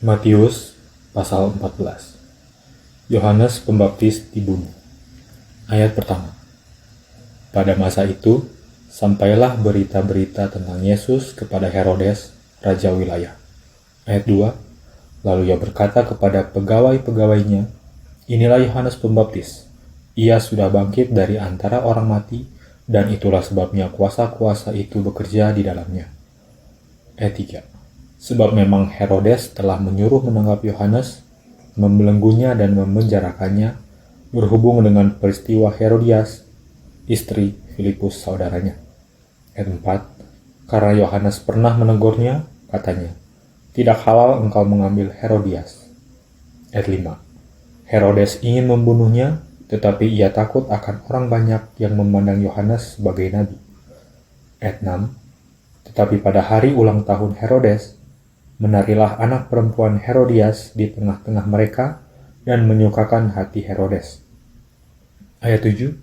Matius pasal 14. Yohanes Pembaptis dibunuh. Ayat pertama. Pada masa itu, sampailah berita-berita tentang Yesus kepada Herodes, raja wilayah. Ayat 2. Lalu ia berkata kepada pegawai-pegawainya, "Inilah Yohanes Pembaptis. Ia sudah bangkit dari antara orang mati, dan itulah sebabnya kuasa-kuasa itu bekerja di dalamnya." Ayat 3. Sebab memang Herodes telah menyuruh menangkap Yohanes, membelenggunya dan memenjarakannya, berhubung dengan peristiwa Herodias, istri Filipus saudaranya. Ayat 4. Karena Yohanes pernah menegurnya, katanya, "Tidak halal engkau mengambil Herodias." Ayat 5. Herodes ingin membunuhnya, tetapi ia takut akan orang banyak yang memandang Yohanes sebagai nabi. Ayat 6. Tetapi pada hari ulang tahun Herodes, menarilah anak perempuan Herodias di tengah-tengah mereka dan menyukakan hati Herodes. Ayat 7.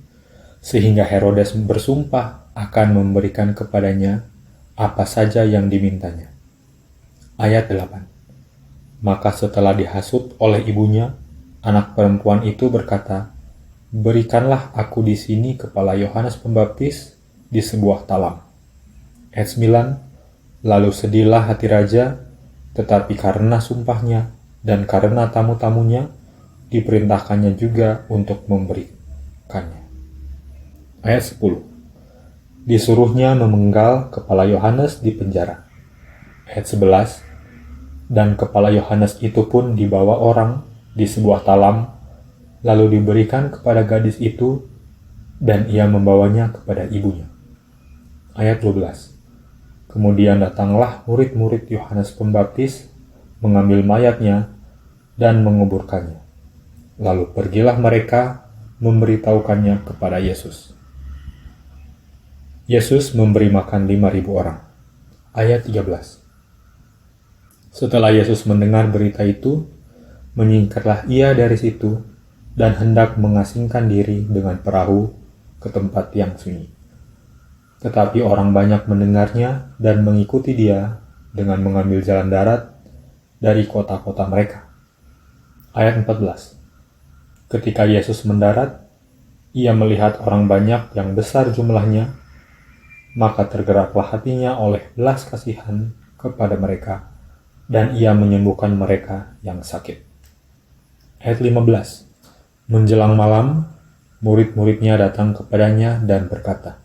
Sehingga Herodes bersumpah akan memberikan kepadanya apa saja yang dimintanya. Ayat 8. Maka setelah dihasut oleh ibunya, anak perempuan itu berkata, "Berikanlah aku di sini kepala Yohanes Pembaptis di sebuah talam." Ayat 9. Lalu sedihlah hati raja, tetapi karena sumpahnya dan karena tamu-tamunya, diperintahkannya juga untuk memberikannya. Ayat 10. Disuruhnya memenggal kepala Yohanes di penjara. Ayat 11. Dan kepala Yohanes itu pun dibawa orang di sebuah talam, lalu diberikan kepada gadis itu, dan ia membawanya kepada ibunya. Ayat 12. Kemudian datanglah murid-murid Yohanes Pembaptis, mengambil mayatnya dan menguburkannya. Lalu pergilah mereka memberitahukannya kepada Yesus. Yesus memberi makan 5.000 orang. Ayat 13. Setelah Yesus mendengar berita itu, menyingkirlah ia dari situ dan hendak mengasingkan diri dengan perahu ke tempat yang sunyi. Tetapi orang banyak mendengarnya dan mengikuti dia dengan mengambil jalan darat dari kota-kota mereka. Ayat 14. Ketika Yesus mendarat, ia melihat orang banyak yang besar jumlahnya, maka tergeraklah hatinya oleh belas kasihan kepada mereka, dan ia menyembuhkan mereka yang sakit. Ayat 15. Menjelang malam, murid-muridnya datang kepadanya dan berkata,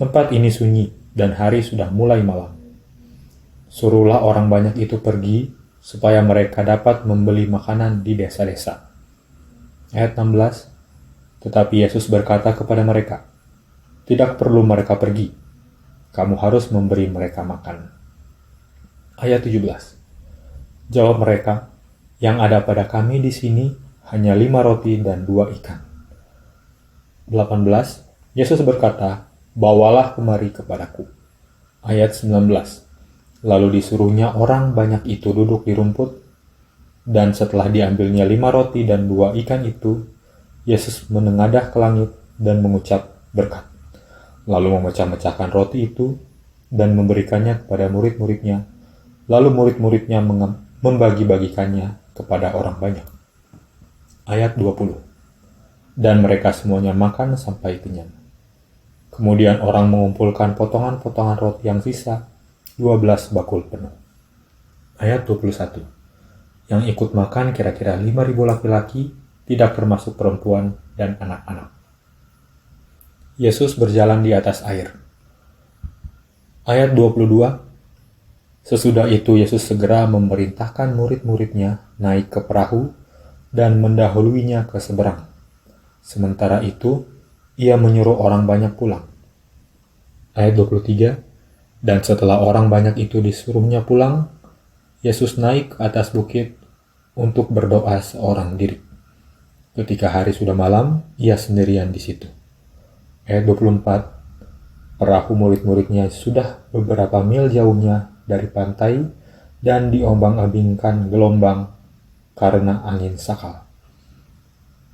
"Tempat ini sunyi, dan hari sudah mulai malam. Suruhlah orang banyak itu pergi, supaya mereka dapat membeli makanan di desa-desa." Ayat 16. Tetapi Yesus berkata kepada mereka, "Tidak perlu mereka pergi. Kamu harus memberi mereka makan." Ayat 17. Jawab mereka, "Yang ada pada kami di sini hanya 5 roti dan 2 ikan. 18. Yesus berkata, "Bawalah kemari kepadaku." Ayat 19. Lalu disuruhnya orang banyak itu duduk di rumput, dan setelah diambilnya 5 roti dan 2 ikan itu, Yesus menengadah ke langit dan mengucap berkat. Lalu memecah-mecahkan roti itu dan memberikannya kepada murid-muridnya. Lalu murid-muridnya membagi-bagikannya kepada orang banyak. Ayat 20. Dan mereka semuanya makan sampai kenyang. Kemudian orang mengumpulkan potongan-potongan roti yang sisa, 12 bakul penuh. Ayat 21. Yang ikut makan kira-kira 5.000 laki-laki, tidak termasuk perempuan dan anak-anak. Yesus berjalan di atas air. Ayat 22. Sesudah itu Yesus segera memerintahkan murid-muridnya naik ke perahu dan mendahuluinya ke seberang. Sementara itu, ia menyuruh orang banyak pulang. Ayat 23. Dan setelah orang banyak itu disuruhnya pulang, Yesus naik ke atas bukit untuk berdoa seorang diri. Ketika hari sudah malam, ia sendirian di situ. Ayat 24. Perahu murid-muridnya sudah beberapa mil jauhnya dari pantai dan diombang-ambingkan gelombang karena angin sakal.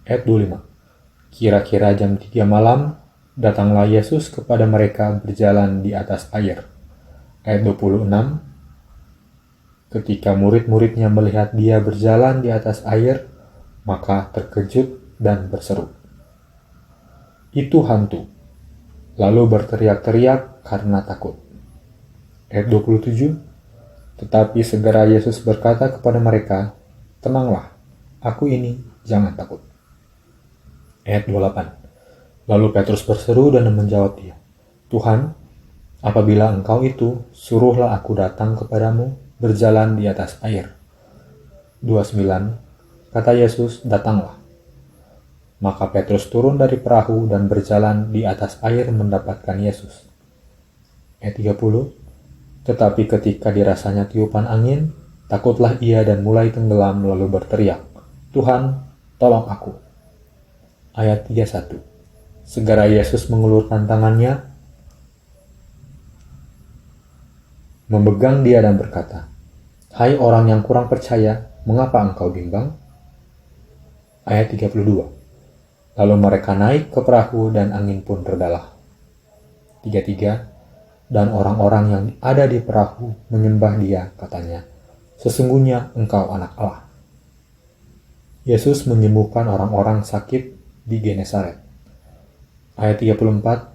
Ayat 25. Kira-kira jam 3 malam, datanglah Yesus kepada mereka berjalan di atas air. Ayat 26. Ketika murid-muridnya melihat dia berjalan di atas air, maka terkejut dan berseru, "Itu hantu!" Lalu berteriak-teriak karena takut. Ayat 27, tetapi segera Yesus berkata kepada mereka, "Tenanglah, aku ini, jangan takut." Ayat 28, lalu Petrus berseru dan menjawab dia, "Tuhan, apabila Engkau itu, suruhlah aku datang kepadamu berjalan di atas air." 29, kata Yesus, "Datanglah." Maka Petrus turun dari perahu dan berjalan di atas air mendapatkan Yesus. Ayat 30, tetapi ketika dirasanya tiupan angin, takutlah ia dan mulai tenggelam lalu berteriak, "Tuhan, tolong aku." Ayat 31, segera Yesus mengulurkan tangannya, memegang dia dan berkata, "Hai orang yang kurang percaya, mengapa engkau bimbang?" Ayat 32, lalu mereka naik ke perahu dan angin pun redalah. 33, dan orang-orang yang ada di perahu menyembah dia, katanya, "Sesungguhnya engkau anak Allah." Yesus menyembuhkan orang-orang sakit di Genesaret. Ayat 34,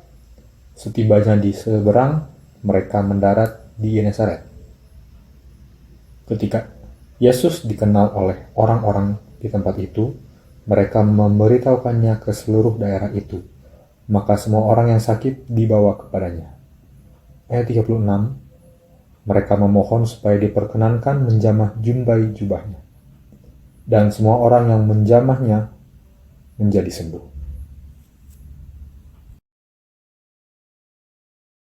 setibanya di seberang, mereka mendarat di Genesaret. Ketika Yesus dikenal oleh orang-orang di tempat itu, mereka memberitahukannya ke seluruh daerah itu, maka semua orang yang sakit dibawa kepadanya. Ayat 36, mereka memohon supaya diperkenankan menjamah jumbai jubahnya, dan semua orang yang menjamahnya menjadi sembuh.